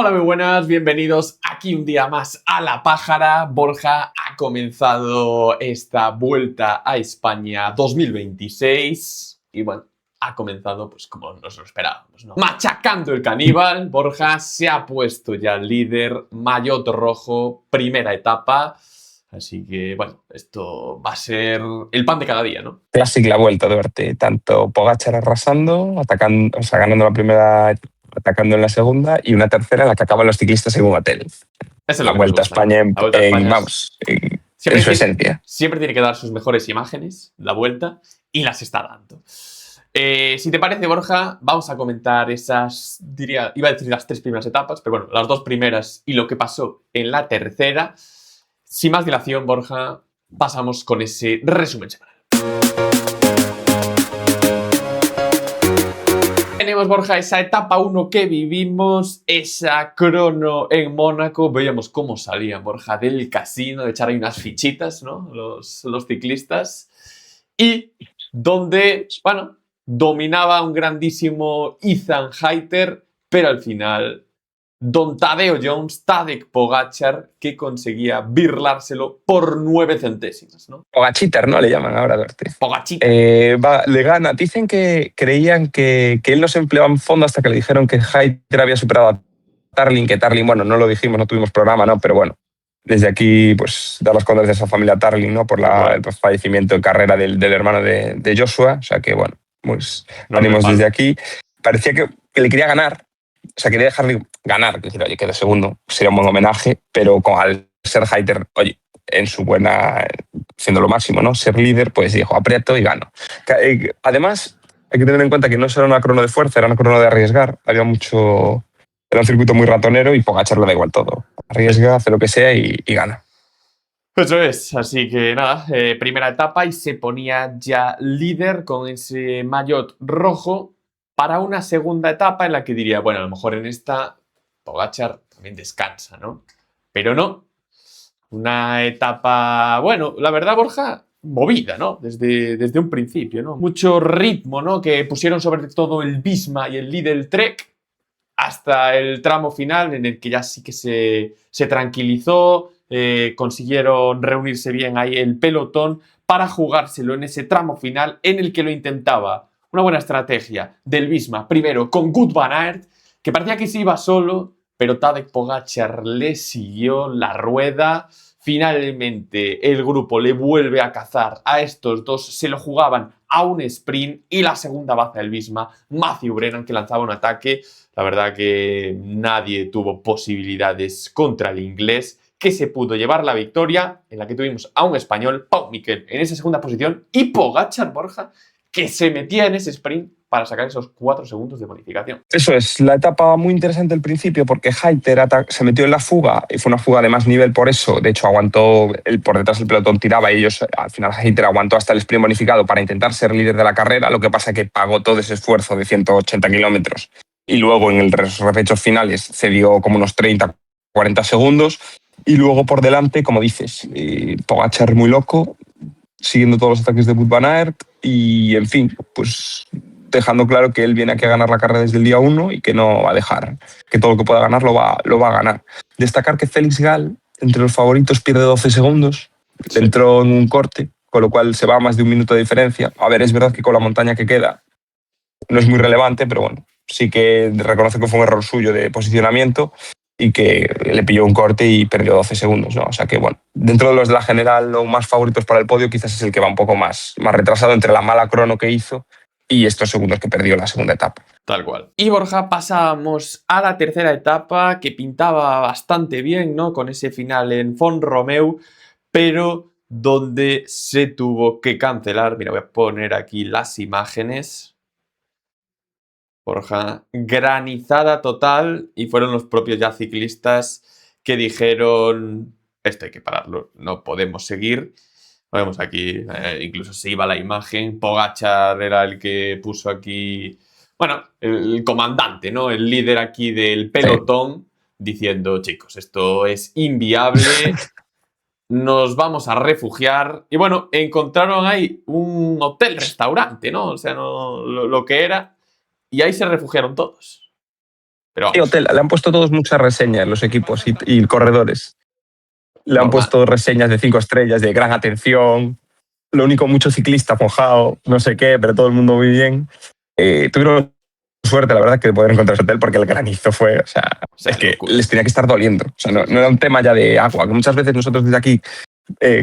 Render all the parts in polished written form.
Hola, muy buenas, bienvenidos aquí un día más a La Pájara. Borja, ha comenzado esta vuelta a España 2026 y bueno, ha comenzado pues como nos lo esperábamos, ¿no? Machacando el caníbal, Borja se ha puesto ya líder, maillot rojo, primera etapa. Así que, bueno, esto va a ser el pan de cada día, ¿no? Clásica la vuelta de verte tanto Pogačar arrasando, atacando, o sea, ganando la primera, atacando en la segunda y una tercera en la que acaban los ciclistas en un hotel. Eso es La lo que nos Vuelta a gusta, ¿no? España La Vuelta a España es... en su esencia. Siempre tiene que dar sus mejores imágenes, la vuelta, y las está dando. Si te parece, Borja, vamos a comentar esas, iba a decir las 3 primeras etapas, pero bueno, las 2 primeras y lo que pasó en la tercera. Sin más dilación, Borja, pasamos con ese resumen semanal. Tenemos, Borja, esa etapa 1 que vivimos, esa crono en Mónaco. Veíamos cómo salían, Borja, del casino, de echar ahí unas fichitas, ¿no? Los ciclistas. Y donde, bueno, dominaba un grandísimo Ethan Hayter, pero al final, don Tadeo Jones, Tadej Pogačar, que conseguía birlárselo por 9 centésimas, ¿no? Pogachitar, ¿no? Le llaman ahora, Duarte. Pogachita. Le gana. Dicen que creían que él no se empleaba en fondo hasta que le dijeron que Hayter había superado a Tarling, que Tarling, bueno, no lo dijimos, no tuvimos programa, ¿no? Pero bueno, desde aquí, pues, dar las condolencias a esa familia Tarling, ¿no? Por el fallecimiento en carrera del hermano de Joshua. O sea que, bueno, pues, ánimos desde aquí. Parecía que le quería ganar, o sea, quería dejarle ganar, es decir, oye, quede segundo, sería un buen homenaje, pero al ser Hayter, oye, en su buena, siendo lo máximo, ¿no? Ser líder, pues dijo, aprieto y gano. Además, hay que tener en cuenta que no era una crono de fuerza, era una crono de arriesgar. Había mucho... Era un circuito muy ratonero y Pogačar le da igual todo. Arriesga, hace lo que sea y gana. Eso es, así que nada, primera etapa y se ponía ya líder con ese maillot rojo para una segunda etapa en la que diría, bueno, a lo mejor en esta Pogačar también descansa, ¿no? Pero no, una etapa, bueno, la verdad, Borja, movida, ¿no? Desde un principio, ¿no? Mucho ritmo, ¿no? Que pusieron sobre todo el Visma y el Lidl Trek hasta el tramo final en el que ya sí que se tranquilizó, consiguieron reunirse bien ahí el pelotón para jugárselo en ese tramo final en el que lo intentaba. Una buena estrategia del Visma, primero con Wout van Aert, que parecía que se iba solo, pero Tadej Pogačar le siguió la rueda. Finalmente el grupo le vuelve a cazar a estos dos, se lo jugaban a un sprint y la segunda baza del Visma, Matthew Brennan, que lanzaba un ataque. La verdad que nadie tuvo posibilidades contra el inglés, que se pudo llevar la victoria, en la que tuvimos a un español, Pau Miquel, en esa segunda posición, y Pogačar, Borja, que se metía en ese sprint para sacar esos 4 segundos de bonificación. Eso es, la etapa muy interesante al principio porque Hayter se metió en la fuga y fue una fuga de más nivel por eso. De hecho, aguantó, por detrás del pelotón tiraba y ellos, al final Hayter aguantó hasta el sprint bonificado para intentar ser líder de la carrera. Lo que pasa es que pagó todo ese esfuerzo de 180 kilómetros y luego en los repechos finales cedió como unos 30, 40 segundos. Y luego por delante, como dices, Pogačar muy loco, siguiendo todos los ataques de Wout van Aert y, en fin, pues dejando claro que él viene aquí a ganar la carrera desde el día 1 y que no va a dejar, que todo lo que pueda ganar lo va a ganar. Destacar que Félix Gall, entre los favoritos, pierde 12 segundos, sí. Entró en un corte, con lo cual se va a más de un minuto de diferencia. A ver, es verdad que con la montaña que queda no es muy relevante, pero bueno, sí que reconoce que fue un error suyo de posicionamiento y que le pilló un corte y perdió 12 segundos, ¿no? O sea que, bueno, dentro de los de la general, los más favoritos para el podio, quizás es el que va un poco más retrasado entre la mala crono que hizo y estos segundos que perdió en la segunda etapa. Tal cual. Y, Borja, pasamos a la tercera etapa, que pintaba bastante bien, ¿no? Con ese final en Font-Romeu, pero donde se tuvo que cancelar. Mira, voy a poner aquí las imágenes. Borja, granizada total, y fueron los propios ya ciclistas que dijeron, esto hay que pararlo, no podemos seguir. Lo vemos aquí, incluso se iba la imagen, Pogačar era el que puso aquí, bueno, el comandante, ¿no? El líder aquí del pelotón, diciendo, chicos, esto es inviable, nos vamos a refugiar. Y bueno, encontraron ahí un hotel-restaurante, ¿no? O sea, no, lo que era. Y ahí se refugiaron todos. Pero Sí, vamos, Hotel, le han puesto todos muchas reseñas los equipos y corredores. Le han normal. puesto reseñas de 5 estrellas, de gran atención. Lo único, mucho ciclista mojado, no sé qué, pero todo el mundo muy bien. Tuvieron suerte, la verdad, que de poder encontrar ese hotel porque el granizo fue, o sea, O sea, es que locura. les tenía que estar doliendo. O sea, Sí, no sí, era un sí. tema ya de agua, que muchas veces nosotros desde aquí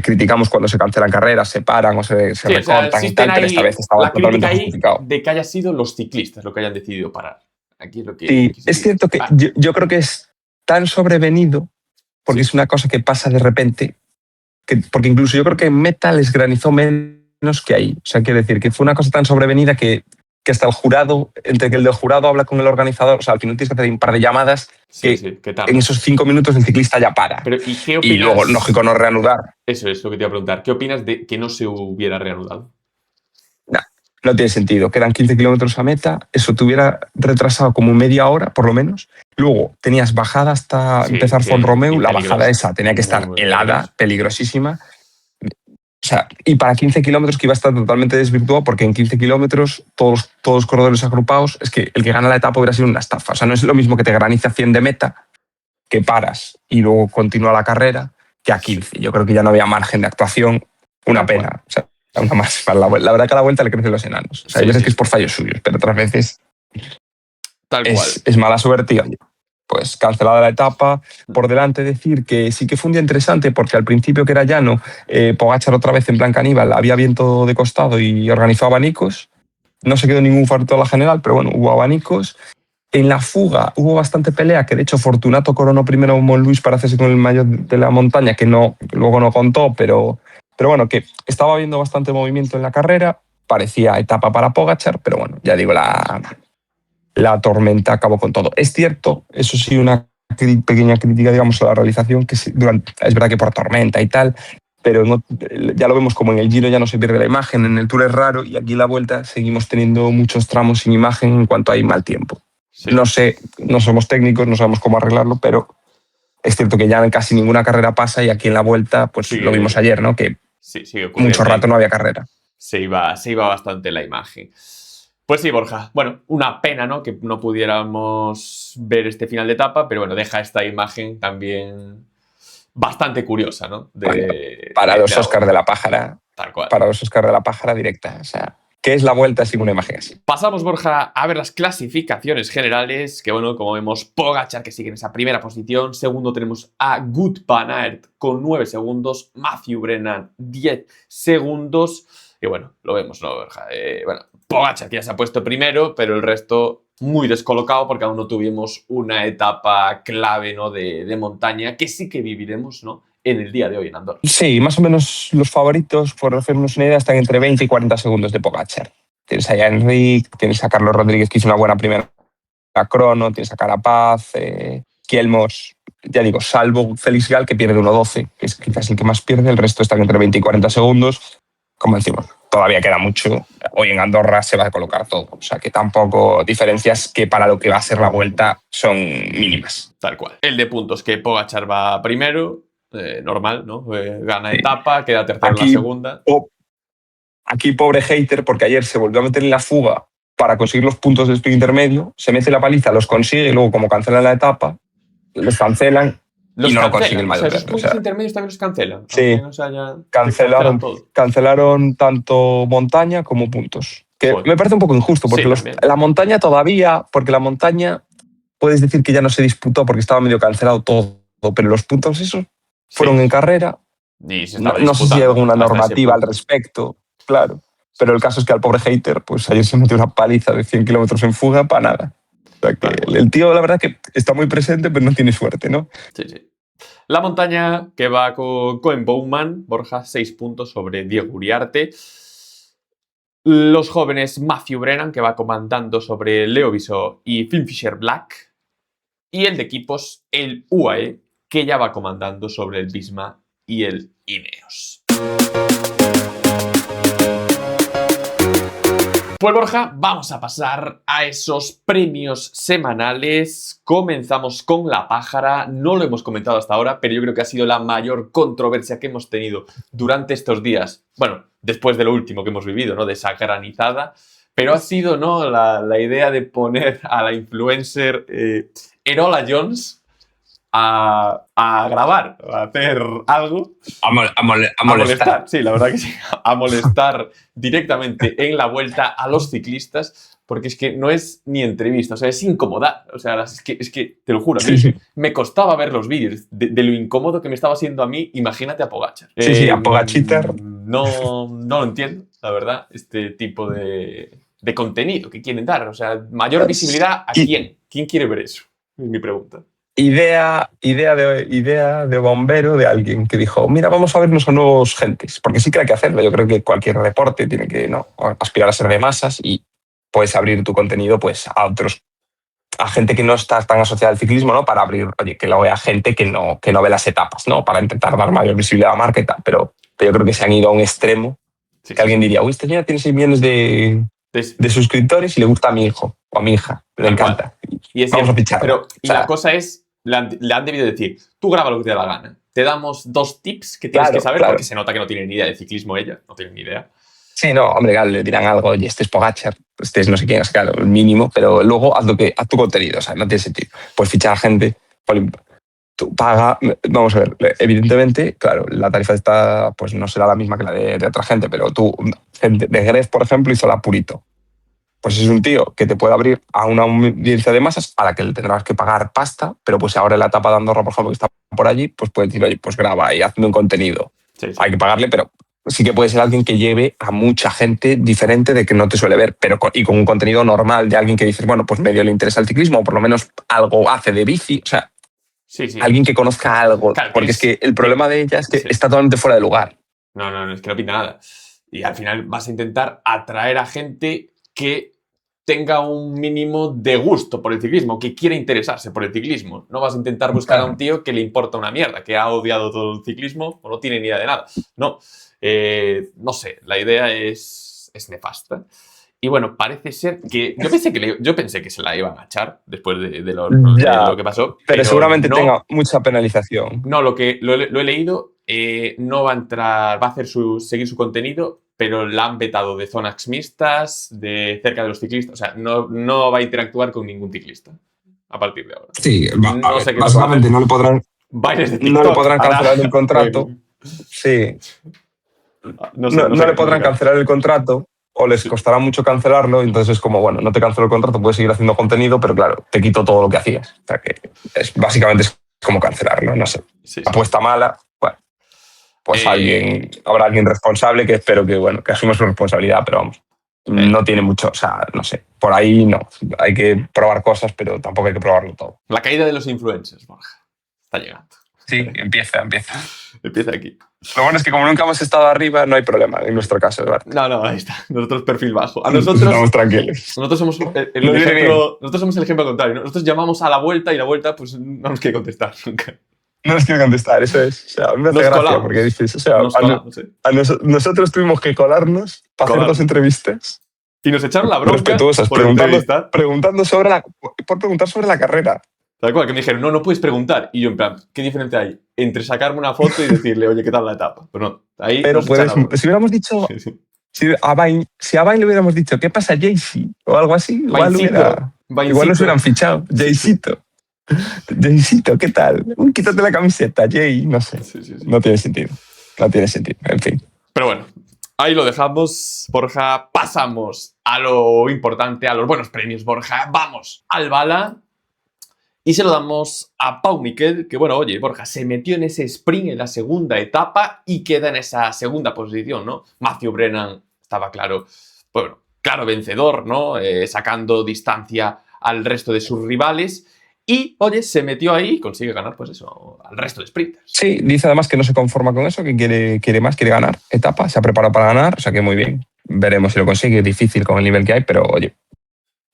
criticamos cuando se cancelan carreras, se paran o se Sí, o sea, recortan y existen tal, pero esta vez ahí estaba la totalmente crítica ahí justificado. de que haya sido los ciclistas lo que hayan decidido parar. Aquí es lo Sí, que se es dice. cierto que Ah, yo creo que es tan sobrevenido porque es sí. una cosa que pasa de repente, porque incluso yo creo que en Meta les granizó menos que ahí. O sea, quiero decir que fue una cosa tan sobrevenida que hasta el jurado, entre que el del jurado habla con el organizador, o sea, al final tienes que hacer un par de llamadas Sí, que sí, que en tarda. esos 5 minutos el ciclista ya para. Pero, ¿y qué Y luego, opinas? lógico, no reanudar. Eso es lo que te iba a preguntar. ¿Qué opinas de que no se hubiera reanudado? No, no tiene sentido. Quedan 15 kilómetros a meta, eso te hubiera retrasado como media hora, por lo menos. Luego tenías bajada hasta Sí, empezar Font que, y Romeu, la bajada peligrosa. esa tenía que estar Muy helada, peligrosa. peligrosísima. O sea, y para 15 kilómetros que iba a estar totalmente desvirtuado, porque en 15 kilómetros todos los corredores agrupados, es que el que gana la etapa hubiera sido una estafa. O sea, no es lo mismo que te granice a 100 de meta, que paras y luego continúa la carrera, que a Sí, 15. Yo creo que ya no había margen de actuación. Una tal cual. pena. O sea, una más. La verdad que a la vuelta le crecen los enanos. O sea, hay Sí, veces que es sí, por fallos suyos, pero otras veces tal cual. es mala suerte y oye, pues cancelada la etapa. Por delante decir que sí que fue un día interesante porque al principio que era llano, Pogačar otra vez en plan caníbal, había viento de costado y organizó abanicos. No se quedó ningún farto a la general, pero bueno, hubo abanicos. En la fuga hubo bastante pelea, que de hecho Fortunato coronó primero a Luis para hacerse con el maillot de la montaña, que luego no contó, pero bueno, que estaba habiendo bastante movimiento en la carrera. Parecía etapa para Pogačar, pero bueno, ya digo, la tormenta acabó con todo. Es cierto, eso sí, una pequeña crítica, digamos, a la realización, que es verdad que por tormenta y tal, pero ya lo vemos como en el Giro ya no se pierde la imagen, en el Tour es raro y aquí en la Vuelta seguimos teniendo muchos tramos sin imagen en cuanto hay mal tiempo. No Sí, sé, no somos técnicos, no sabemos cómo arreglarlo, pero es cierto que ya en casi ninguna carrera pasa y aquí en la Vuelta, pues lo vimos sigue, ayer, ¿no? Que sí, sigue mucho ocurriendo rato ahí. no había carrera. Se iba bastante la imagen. Pues sí, Borja. Bueno, una pena, ¿no? Que no pudiéramos ver este final de etapa, pero bueno, deja esta imagen también bastante curiosa, ¿no? Bueno, De, para de los la Oscars de Vuelta. la pájara, Tal cual. para los Oscars de la pájara directa. O sea, ¿qué es la Vuelta sin una imagen así? Pasamos, Borja, a ver las clasificaciones generales, que bueno, como vemos, Pogačar que sigue en esa primera posición, segundo tenemos a Wout van Aert con 9 segundos, Matthew Brennan 10 segundos, y bueno, lo vemos, ¿no, Borja? Bueno, Pogačar que ya se ha puesto primero, pero el resto muy descolocado porque aún no tuvimos una etapa clave, ¿no? De montaña que sí que viviremos, ¿no? En el día de hoy en Andorra. Sí, más o menos los favoritos, por hacernos una idea, están entre 20 y 40 segundos de Pogačar. Tienes a Enric, tienes a Carlos Rodríguez, que hizo una buena primera crono, tienes a Carapaz, Kielmos, ya digo, salvo Félix Gal, que pierde 1.12, que es quizás el que más pierde, el resto están entre 20 y 40 segundos. Como decimos, todavía queda mucho. Hoy en Andorra se va a colocar todo. O sea que tampoco diferencias que para lo que va a ser la vuelta son mínimas. Tal cual. El de puntos que Pogačar va primero, normal, ¿no? Gana etapa, queda tercero en la Aquí, segunda. po- aquí pobre hater, porque ayer se volvió a meter en la fuga para conseguir los puntos del sprint intermedio, se mete la paliza, los consigue, y luego como cancelan la etapa, los cancelan y Los no lo consigue el cancelan, o sea, maillot esos verde. O puntos sea, intermedios también los cancelan, aunque sí, no se haya. Que cancelan cancelaron, todo. cancelaron tanto montaña como puntos. Que Joder. me parece un poco injusto, Sí, porque también. la montaña todavía, porque la montaña puedes decir que ya no se disputó porque estaba medio cancelado todo, pero los puntos esos fueron Sí. en carrera. Y se No, estaba no sé si hay disputando alguna hasta ese normativa al punto. respecto, claro. Pero el caso es que al pobre hater, pues ayer se metió una paliza de 100 kilómetros en fuga para nada. O sea que Tal cual. el tío, la verdad, que está muy presente, pero no tiene suerte, ¿no? Sí, sí. La montaña que va con Cohen Bowman, Borja, 6 puntos sobre Diego Uriarte. Los jóvenes Matthew Brennan, que va comandando sobre Leo Viso y Finn Fisher Black. Y el de equipos, el UAE, que ya va comandando sobre el Visma y el Ineos. Pues Borja, vamos a pasar a esos premios semanales. Comenzamos con la pájara. No lo hemos comentado hasta ahora, pero yo creo que ha sido la mayor controversia que hemos tenido durante estos días. Bueno, después de lo último que hemos vivido, ¿no? De esa granizada. Pero ha sido, ¿no? La idea de poner a la influencer Erola Jones a grabar, a hacer algo. A A molestar. molestar, sí, la verdad que sí. A molestar directamente en la vuelta a los ciclistas, porque es que no es ni entrevista, o sea, es incomodar. O sea, es que te lo juro, a Sí, mí sí. me costaba ver los vídeos de lo incómodo que me estaba siendo a mí, imagínate a Pogacar. Sí, sí, a Pogachitar. No lo entiendo, la verdad, este tipo de contenido que quieren dar. O sea, mayor visibilidad a Y quién. ¿Quién quiere ver eso? Es mi pregunta. idea de bombero de alguien que dijo, mira, vamos a vernos a nuevos gentes, porque sí que hay que hacerlo. Yo creo que cualquier deporte tiene que, ¿no?, aspirar a ser de masas y puedes abrir tu contenido pues a otros, a gente que no está tan asociada al ciclismo, ¿no? Para abrir, oye, que lo vea gente que no ve las etapas, ¿no? Para intentar dar mayor visibilidad a la marca y tal. Pero yo creo que se han ido a un extremo Sí, que sí, alguien sí. diría, uy, este señor tiene 6 millones Entonces, de suscriptores y le gusta a mi hijo o a mi hija, le tal cual. encanta. Y es Vamos a cierto. ficharla. Pero, O y la sea, cosa es, le han debido decir, tú graba lo que te dé la gana. Te damos 2 tips que tienes que claro, saber, porque claro. se nota que no tiene ni idea de ciclismo ella, no tiene ni idea. Sí, no, hombre, claro, le dirán algo, oye, este es Pogacar, este es no sé quién, es claro, el mínimo, pero luego haz tu contenido, o sea, no tiene sentido. Pues fichar a gente, jolín, tú paga, vamos a ver, evidentemente, claro, la tarifa está, pues no será la misma que la de otra gente, pero tú, gente de Gref, por ejemplo, hizo la Purito. Pues es un tío que te puede abrir a una audiencia de masas a la que le tendrás que pagar pasta, pero pues ahora en la etapa de Andorra, por ejemplo, que está por allí, pues puede decir, oye, pues graba y hazme un contenido. Sí, sí. Hay que pagarle, pero sí que puede ser alguien que lleve a mucha gente diferente de que no te suele ver, pero y con un contenido normal de alguien que dices, bueno, pues medio le interesa el ciclismo, o por lo menos algo hace de bici, o sea, Sí, sí. alguien que conozca algo, Claro, porque es que el problema de ella es que sí. está totalmente fuera de lugar. No, es que no pinta nada. Y al final vas a intentar atraer a gente que tenga un mínimo de gusto por el ciclismo, que quiera interesarse por el ciclismo. No vas a intentar buscar a un Claro. tío que le importa una mierda, que ha odiado todo el ciclismo o no tiene ni idea de nada. No. No sé, la idea es nefasta. Y bueno, parece ser que. Yo pensé que se la iban a echar después de lo Ya, que pasó, pero pero seguramente tenga no. mucha penalización. No, lo he leído, no va a entrar, va a hacer seguir su contenido, pero la han vetado de zonas mixtas, de cerca de los ciclistas. O sea, no va a interactuar con ningún ciclista a partir de ahora. Sí, a No ver, sé qué es lo que va a básicamente hacer. Bailes de no le TikTok. podrán Hará. cancelar el contrato. Sí, No sé no qué le es lo podrán que hará. cancelar el contrato o les Sí, costará mucho cancelarlo. Entonces es como, bueno, no te cancelo el contrato, puedes seguir haciendo contenido, pero claro, te quito todo lo que hacías. O sea que básicamente es como cancelarlo, no sé. sí. Apuesta mala, bueno, pues Eh, habrá alguien responsable que espero que, bueno, que asuma su responsabilidad, pero vamos, eh, no tiene mucho, o sea, no sé, por ahí no. Hay que probar cosas, pero tampoco hay que probarlo todo. la caída de los influencers, Borja. Está llegando. Sí, empieza. Empieza aquí. Lo bueno es que como nunca hemos estado arriba, no hay problema en nuestro caso, Eduardo. No, ahí está. Nosotros perfil bajo. A Estamos nosotros tranquilos. Nosotros somos el Nos viene bien. ejemplo. Nosotros somos el ejemplo contrario. Nosotros llamamos a la vuelta y la vuelta, pues no nos quiere contestar nunca. No nos quiero contestar, eso es. O sea, a mí me hace Nos gracia porque colamos. dices, o sea, Nos colamos, ¿eh? nosotros tuvimos que colarnos para hacer 2 Colarnos. entrevistas Y nos echaron la bronca respetuosas, por entrevistar. preguntando por preguntar sobre la carrera. Tal cual, que me dijeron, no puedes preguntar. Y yo, en plan, ¿qué diferencia hay entre sacarme una foto y decirle, oye, ¿qué tal la etapa? Pero no, ahí Pero nos echan puedes, la bronca. si hubiéramos dicho, Sí, sí. si a Vine le hubiéramos dicho, ¿qué pasa, Jaycee? O algo así, Vaincito. igual nos Vaincito. hubieran fichado. Sí, sí. Jaycito, ¿qué tal? Uy, quítate la camiseta, Jay, no sé. Sí. No tiene sentido. No tiene sentido, en fin. Pero bueno, ahí lo dejamos, Borja. Pasamos a lo importante, a los buenos premios, Borja. Vamos al bala. Y se lo damos a Pau Miquel, que bueno, oye, Borja, se metió en ese sprint en la segunda etapa y queda en esa segunda posición, ¿no? Matthew Brennan estaba claro, bueno, claro vencedor, ¿no? Sacando distancia al resto de sus rivales. Y, oye, se metió ahí y consigue ganar, pues eso, al resto de sprinters. Sí, dice además que no se conforma con eso, que quiere más, quiere ganar etapa, se ha preparado para ganar, o sea que muy bien. Veremos si lo consigue, es difícil con el nivel que hay, pero oye,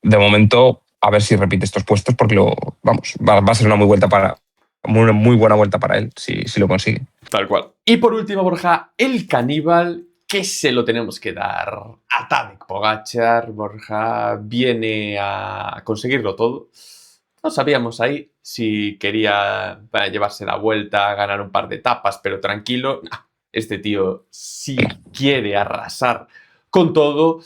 de momento a ver si repite estos puestos porque va a ser una muy buena vuelta para él si lo consigue. Tal cual. Y por último, Borja, el caníbal, que se lo tenemos que dar a Tadej Pogačar. Borja viene a conseguirlo todo. No sabíamos ahí si quería llevarse la vuelta, ganar un par de etapas, pero tranquilo. Este tío sí quiere arrasar con todo.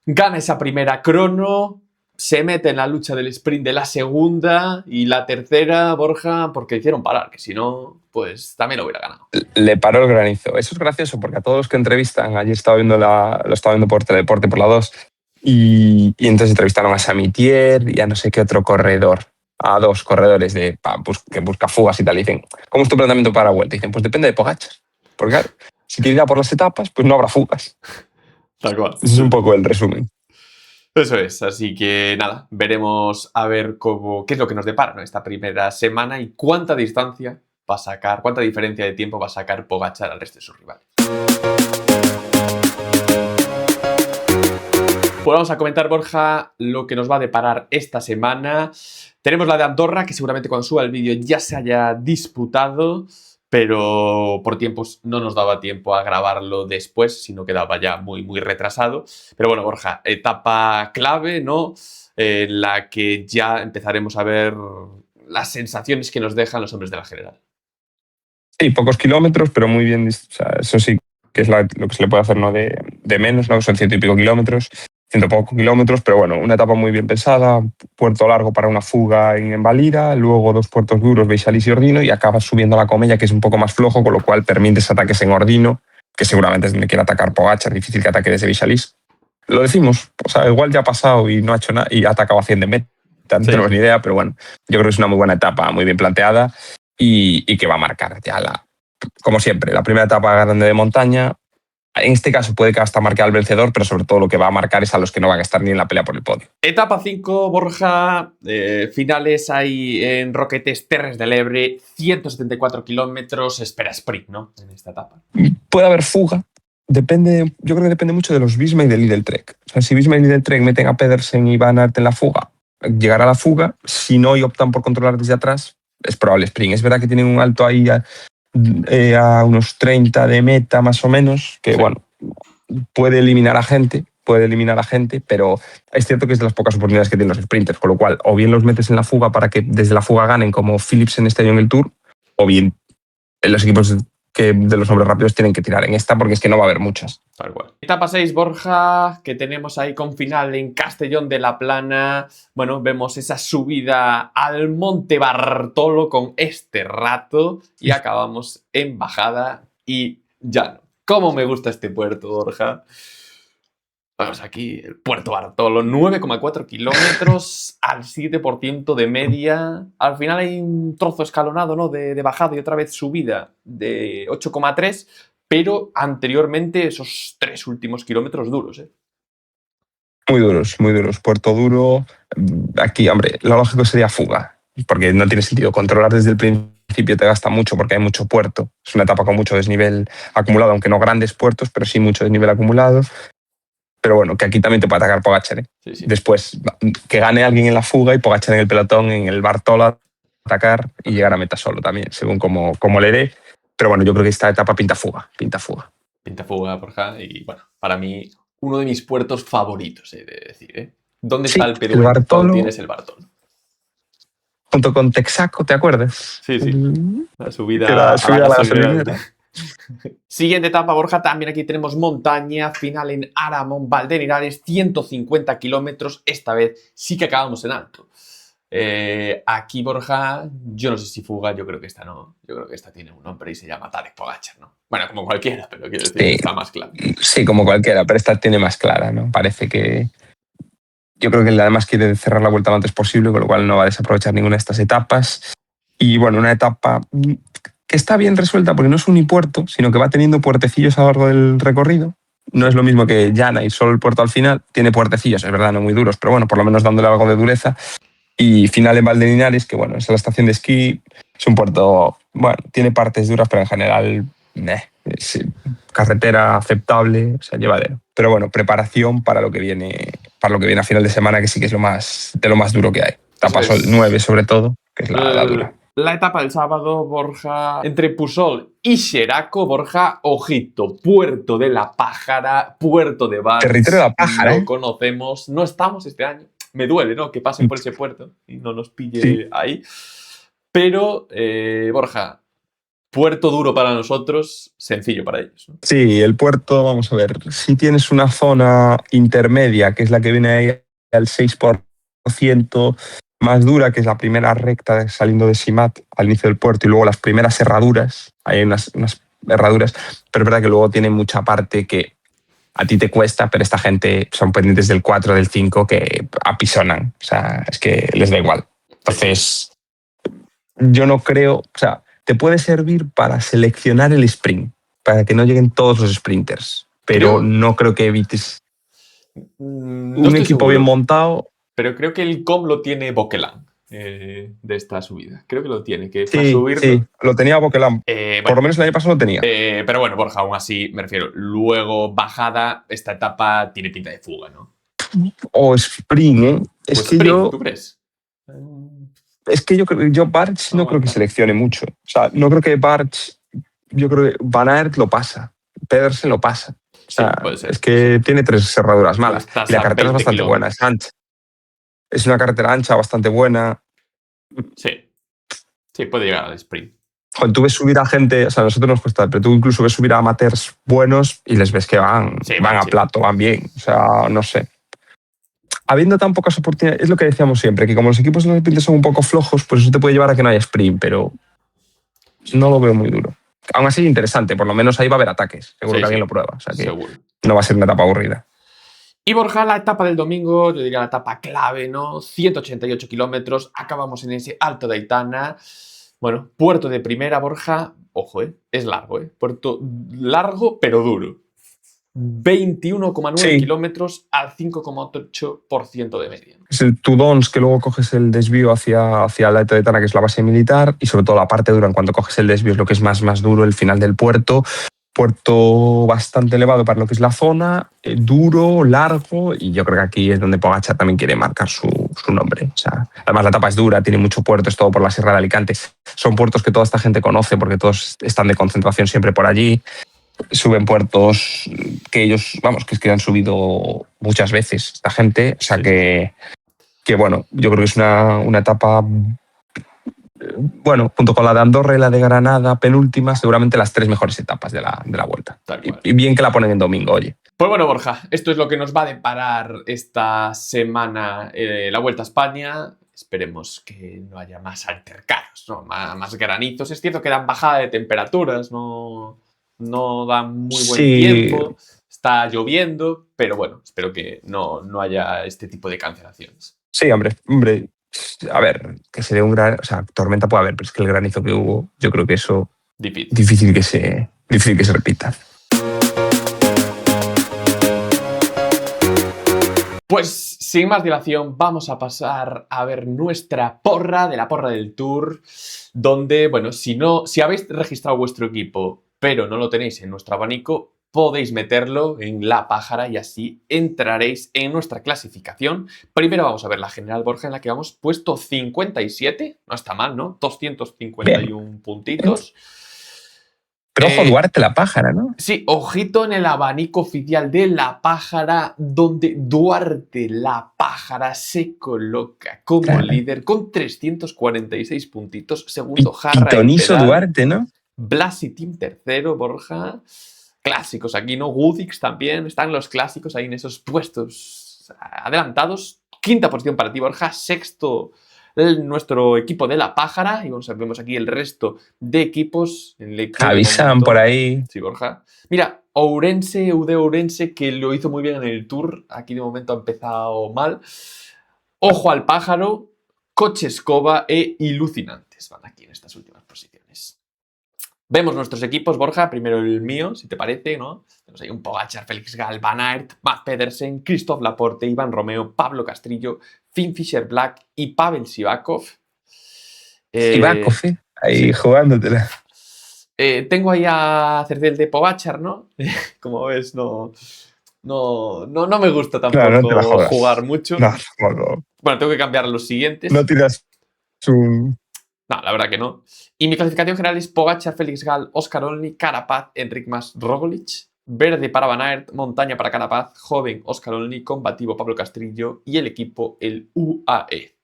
gana esa primera crono, se mete en la lucha del sprint de la segunda y la tercera, Borja, porque hicieron parar, que si no, pues también lo hubiera ganado. Le paró el granizo. Eso es gracioso porque a todos los que entrevistan, ayer estaba viendo lo estaba viendo por Teledeporte por la 2 y entonces entrevistaron a Samitier y a no sé qué otro corredor, a 2 corredores que busca fugas y tal. Y dicen, ¿cómo es tu planteamiento para la vuelta? Y dicen, pues depende de Pogačar. Porque claro, si quiere ir a por las etapas, pues no habrá fugas. Tal cual. Ese es un poco el resumen. Eso es, así que nada, veremos a ver qué es lo que nos depara, ¿no?, esta primera semana y cuánta distancia va a sacar, cuánta diferencia de tiempo va a sacar Pogačar al resto de sus rivales. Pues vamos a comentar, Borja, lo que nos va a deparar esta semana. Tenemos la de Andorra, que seguramente cuando suba el vídeo ya se haya disputado, pero por tiempos no nos daba tiempo a grabarlo después, sino quedaba ya muy, muy retrasado. Pero bueno, Borja, etapa clave, ¿no?, en la que ya empezaremos a ver las sensaciones que nos dejan los hombres de la general. Sí, pocos kilómetros, pero muy bien. O sea, eso sí que es lo que se le puede hacer, ¿no?, de menos, ¿no? Son 100 y pico kilómetros, 100 y poco kilómetros, pero bueno, una etapa muy bien pensada, puerto largo para una fuga en Valira, luego 2 puertos duros, Beixalis y Ordino, y acabas subiendo a la Comella, que es un poco más flojo, con lo cual permites ataques en Ordino, que seguramente es donde quiere atacar Pogačar, difícil que ataque desde Beixalis. Lo decimos, o sea, igual ya ha pasado y no ha hecho nada, y ha atacado a 100 de meta, no tenemos ni idea, pero bueno, yo creo que es una muy buena etapa, muy bien planteada, y que va a marcar ya como siempre, la primera etapa grande de montaña. En este caso puede que hasta marque al vencedor, pero sobre todo lo que va a marcar es a los que no van a estar ni en la pelea por el podio. Etapa 5, Borja, finales ahí en Roquetes, Terres de l'Ebre, 174 kilómetros, espera sprint, ¿no?, en esta etapa. Puede haber fuga, yo creo que depende mucho de los Visma y del Lidl Trek. O sea, si Visma y Lidl Trek meten a Pedersen y Van Aert en la fuga, llegará a la fuga. Si no y optan por controlar desde atrás, es probable sprint. Es verdad que tienen un alto ahí a unos 30 de meta más o menos, que sí, bueno, puede eliminar a gente, pero es cierto que es de las pocas oportunidades que tienen los sprinters, con lo cual o bien los metes en la fuga para que desde la fuga ganen, como Philips en este año en el Tour, o bien en los equipos que de los hombres rápidos tienen que tirar en esta, porque es que no va a haber muchas. Tal cual. Etapa 6, Borja, que tenemos ahí con final en Castellón de la Plana. Bueno, vemos esa subida al Monte Bartolo con este rato y acabamos en bajada y llano. ¿Cómo me gusta este puerto, Borja? Vamos aquí, el Puerto Bartolo, 9,4 kilómetros al 7% de media. Al final hay un trozo escalonado, ¿no?, de bajada y otra vez subida de 8,3, pero anteriormente esos 3 últimos kilómetros duros, ¿eh? Muy duros, muy duros. Puerto duro. Aquí, hombre, lo lógico sería fuga, porque no tiene sentido. Controlar desde el principio te gasta mucho porque hay mucho puerto. Es una etapa con mucho desnivel acumulado, aunque no grandes puertos, pero sí mucho desnivel acumulado. Pero bueno, que aquí también te puede atacar Pogačar, ¿eh? Sí, sí. Después, que gane alguien en la fuga y Pogačar en el pelotón, en el Bartolo, atacar y llegar a meta solo también, según como le dé. Pero bueno, yo creo que esta etapa pinta fuga. Pinta fuga, Borja, y bueno, para mí, uno de mis puertos favoritos, de decir, ¿eh? ¿Dónde está el Peduero cuando tienes el Bartolo? Junto con Texaco, ¿te acuerdas? Sí, sí. La subida a la gasolinera. Siguiente etapa, Borja, también aquí tenemos montaña, final en Aramón, Valdenirares, 150 kilómetros, esta vez sí que acabamos en alto. Aquí, Borja, yo no sé si fuga, yo creo que esta no, yo creo que esta tiene un nombre y se llama Tadej Pogačar, ¿no? Bueno, como cualquiera, pero quiero decir, sí, está más clara. Sí, como cualquiera, pero esta tiene más clara, ¿no? Parece que... Yo creo que además quiere cerrar la vuelta lo antes posible, con lo cual no va a desaprovechar ninguna de estas etapas. Y bueno, una etapa que está bien resuelta porque no es un unipuerto, sino que va teniendo puertecillos a lo largo del recorrido. No es lo mismo que llana y solo el puerto al final. Tiene puertecillos, es verdad, no muy duros, pero bueno, por lo menos dándole algo de dureza. Y final en Valdeninares, que bueno, es la estación de esquí. Es un puerto, bueno, tiene partes duras, pero en general es carretera aceptable, o sea, llevadero. Pero bueno, preparación para lo que viene a final de semana, que sí que es de lo más duro que hay. Etapa 9 sobre todo, que es la dura. La etapa del sábado, Borja, entre Pusol y Xeraco, Borja, ojito, Puerto de la Pájara, Puerto de Valls. Territorio de la Pájara. No conocemos, no estamos este año. Me duele, ¿no?, que pasen por ese puerto y no nos pille ahí. Pero, Borja, puerto duro para nosotros, sencillo para ellos, ¿no? Sí, el puerto, vamos a ver, si tienes una zona intermedia, que es la que viene ahí al 6% más dura, que es la primera recta saliendo de Simat al inicio del puerto, y luego las primeras herraduras, hay unas herraduras, pero es verdad que luego tiene mucha parte que a ti te cuesta, pero esta gente son pendientes del 4, del 5 que apisonan, o sea, es que les da igual. Entonces, yo no creo, o sea, te puede servir para seleccionar el sprint, para que no lleguen todos los sprinters, pero no creo que evites No un estoy equipo bien seguro, montado. pero creo que el com lo tiene Boquelan de esta subida. Creo que lo tiene, que fue a Sí, subirlo. sí, lo tenía Boquelam. Por Bueno, lo menos el año pasado lo tenía. pero bueno, Borja, aún así, me refiero, luego bajada, esta etapa tiene pinta de fuga, ¿no? O sprint, ¿eh? Pues sprint, ¿tú crees? Yo Barch no creo que seleccione mucho. O sea, no creo que Barch, yo creo que Van Aert lo pasa, Pedersen lo pasa. O Sí, sea, puede ser. es que tiene 3 cerraduras Tú malas. estás Y la a carretera es 20 bastante buena, es kilómetros. ancha. Es una carretera ancha, bastante buena. Sí, sí, puede llegar al sprint. Joder, tú ves subir a gente, o sea, a nosotros nos cuesta, pero tú incluso ves subir a amateurs buenos y les ves que Sí, van a chido. plato, van bien. O sea, no sé. Habiendo tan pocas oportunidades, es lo que decíamos siempre, que como los equipos de los sprints son un poco flojos, pues eso te puede llevar a que no haya sprint, pero no lo veo muy duro. Aún así, interesante, por lo menos ahí va a haber ataques. Seguro Sí, que alguien sí, lo prueba, o sea que seguro. no va a ser una etapa aburrida. Y Borja, la etapa del domingo, yo diría la etapa clave, ¿no? 188 kilómetros, acabamos en ese Alto de Aitana. Bueno, puerto de primera, Borja, ojo, es largo, puerto largo pero duro. 21,9 Sí, kilómetros al 5,8% de media. es el Tudons, que luego coges el desvío hacia la Etna, que es la base militar, y sobre todo la parte dura, en cuanto coges el desvío es lo que es más duro, el final del puerto. Puerto bastante elevado para lo que es la zona, duro, largo, y yo creo que aquí es donde Pogačar también quiere marcar su nombre. O sea, además la etapa es dura, tiene mucho puerto, es todo por la Sierra de Alicante. Son puertos que toda esta gente conoce porque todos están de concentración siempre por allí. Suben puertos que ellos, vamos, que es que han subido muchas veces esta gente. O sea Sí, sí, sí. que bueno, yo creo que es una etapa, bueno, junto con la de Andorra y la de Granada, penúltima, seguramente las 3 mejores etapas de la vuelta. Tal cual. Y bien que la ponen en domingo, oye. Pues bueno, Borja, esto es lo que nos va a deparar esta semana la Vuelta a España. Esperemos que no haya más altercados, ¿no? Más granizos. Es cierto que dan bajada de temperaturas, no dan muy buen Sí, tiempo, está lloviendo, pero bueno, espero que no haya este tipo de cancelaciones. sí, hombre. A ver, que se dé un gran. O sea, tormenta puede haber, pero es que el granizo que hubo, yo creo que eso Difícil. difícil que se repita. Pues sin más dilación, vamos a pasar a ver nuestra porra de la porra del Tour, donde, bueno, si habéis registrado vuestro equipo, pero no lo tenéis en nuestro abanico, podéis meterlo en la pájara y así entraréis en nuestra clasificación. Primero vamos a ver la general, Borja, en la que hemos puesto 57, no está mal, ¿no? 251 puntitos. Pero ojo, Duarte la pájara, ¿no? Sí, ojito en el abanico oficial de La Pájara, donde Duarte La Pájara se coloca como líder con 346 puntitos. Segundo, Jarra El Pitoniso Pedal. Duarte, ¿no? Blasi Team tercero, Borja. Clásicos aquí, ¿no? Woodix también. Están los clásicos ahí en esos puestos adelantados. Quinta posición para ti, Borja. Sexto, nuestro equipo de La Pájara. Y vemos aquí el resto de equipos. Avisan por ahí. Sí, Borja. Mira, Ourense, UD Ourense, que lo hizo muy bien en el Tour. Aquí de momento ha empezado mal. Ojo al Pájaro, Coche Escoba e Ilucinantes van aquí en estas últimas posiciones. Vemos nuestros equipos, Borja. Primero el mío, si te parece, ¿no? Tenemos ahí un Pogačar, Félix Gall, Van Aert, Matt Pedersen, Christophe Laporte, Iván Romeo, Pablo Castrillo, Finn Fischer-Black y Pavel Sivakov. Sivakov, ahí sí. jugándotela. Tengo ahí a Cercel de Pogačar, ¿no? Como ves, no me gusta tampoco claro, no te la jodas. jugar mucho. No. Bueno, tengo que cambiar a los siguientes. No tiras un... No, la verdad que no. Y mi clasificación general es Pogačar, Félix Gall, Oscar Olni, Carapaz, Enric Mas, Roglic, verde para Van Aert, montaña para Carapaz, joven Oscar Olni, combativo Pablo Castrillo y el equipo el UAE.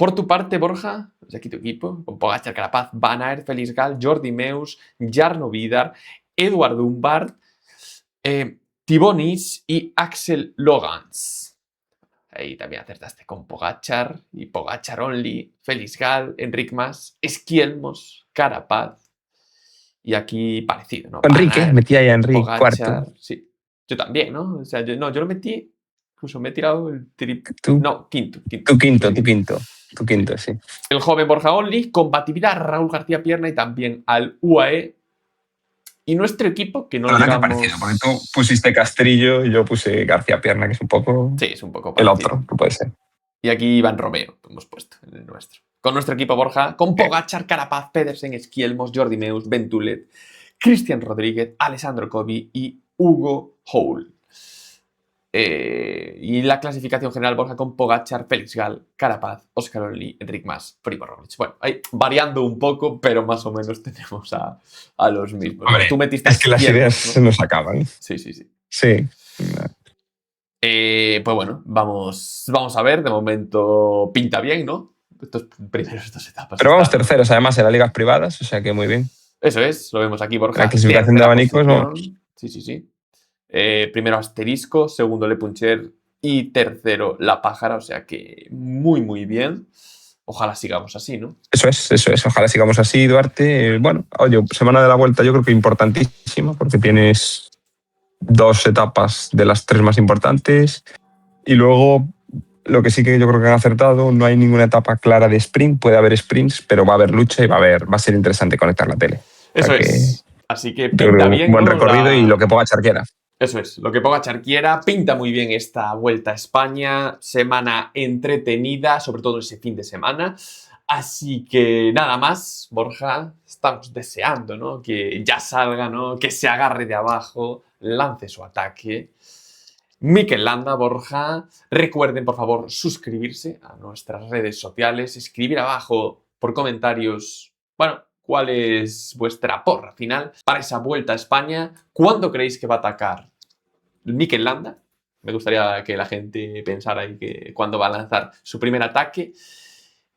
Por tu parte, Borja, de aquí tu equipo, con Pogačar, Carapaz, Van Aert, Felix Gal, Jordi Meus, Jarno Vidar, Edward Humbert, Thibaut Nys y Axel Logans. Ahí también acertaste con Pogačar y Pogačar Only, Felix Gal, Enric Mas, Esquielmos, Carapaz. Y aquí parecido, ¿no? Enrique, metí ahí a Enrique Pogačar, cuarto. sí. Yo también, ¿no? O sea, yo lo metí, incluso me he tirado el Tú, No, quinto. tu quinto, sí. El joven Borja Only, combatividad Raúl García Pierna y también al UAE. Y nuestro equipo, que no La lo verdad que digamos... parecido, porque tú pusiste Castrillo y yo puse García Pierna, que es un poco Sí, es un poco el parecido. otro, que puede ser. Y aquí Iván Romeo hemos puesto en el nuestro. Con nuestro equipo Borja, con Pogačar, Carapaz, Pedersen, Esquielmos, Jordi Meus, Ventulet, Cristian Rodríguez, Alessandro Covi y Hugo Houle. Y la clasificación general Borja con Pogačar, Felix Gal, Carapaz, Óscar Only, Enric Mas, Primož Roglič. Bueno, ahí variando un poco, pero más o menos tenemos a los mismos. Hombre, Tú metiste es que las Esquielmos, ideas ¿no? se nos acaban. Sí. Sí. Pues bueno, vamos a ver. De momento pinta bien, ¿no? Estos primeros 2 etapas. Pero vamos terceros, además, en las ligas privadas, o sea que muy bien. Eso es, lo vemos aquí, Borja. La clasificación de Tercera abanicos, posición. vamos. Sí. Primero Asterisco, segundo Le Puncher y tercero La Pájara, o sea que muy bien. Ojalá sigamos así, ¿no? Eso es. Ojalá sigamos así, Duarte. Bueno, oye, semana de la Vuelta yo creo que importantísima, porque tienes 2 etapas de las 3 más importantes. Y luego, lo que sí que yo creo que han acertado, no hay ninguna etapa clara de sprint. Puede haber sprints, pero va a haber lucha y va a ser interesante conectar la tele. Eso O sea que es. Así que yo creo pinta que bien, un buen ¿no? recorrido y lo que Pogačar quiera. Eso es, lo que Pogačar quiera. Pinta muy bien esta Vuelta a España. Semana entretenida, sobre todo ese fin de semana. Así que nada más, Borja, estamos deseando, ¿no? Que ya salga, ¿no? Que se agarre de abajo, lance su ataque. Mikel Landa, Borja. Recuerden, por favor, suscribirse a nuestras redes sociales, escribir abajo por comentarios, bueno, cuál es vuestra porra final para esa Vuelta a España. ¿Cuándo creéis que va a atacar Mikel Landa? Me gustaría que la gente pensara ahí que cuándo va a lanzar su primer ataque.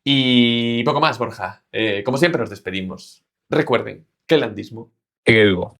Y poco más, Borja. Como siempre nos despedimos. Recuerden que el landismo Sigue vivo.